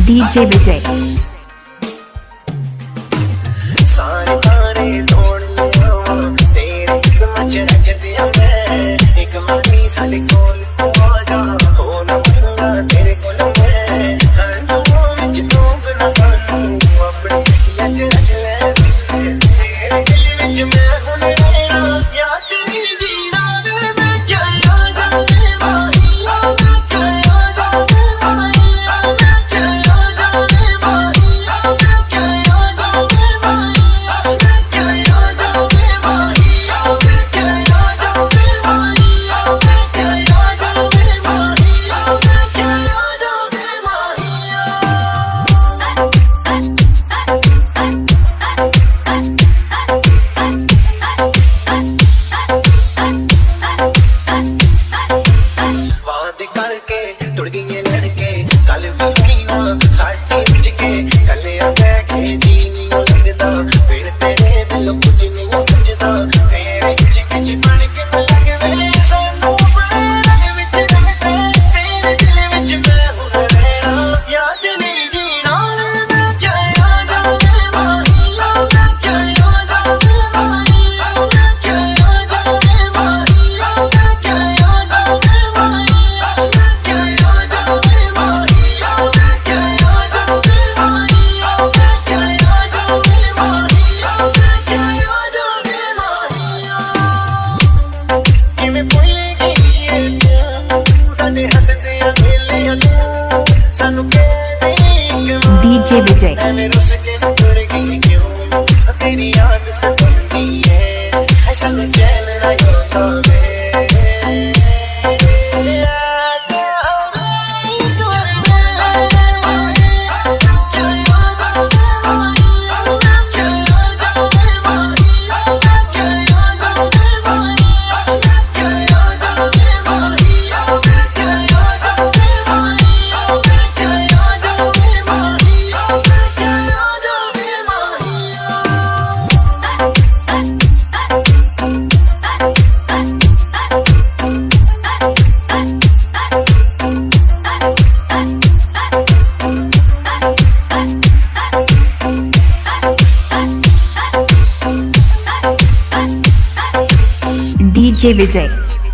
DJ Vijay. सारे तारे तोड़ लिया तेरे एक मजर जदिया मैं एक मानी साली कोल आजा हो ना बंगा तेरे कोल मैं हर दुआ विच तू बिना सानू अपनी यज रख ले तेरे दिल विच मैं हुण रहना या तेरी जीना वे मैं क्या आजा वे माही मैं क्या आजा वे माही मैं क्या आजा वे माही मैं क्या आजा वे माही DJ Vijay. तेरी याद सताती है ऐसा न चलना होता DJ Vijay.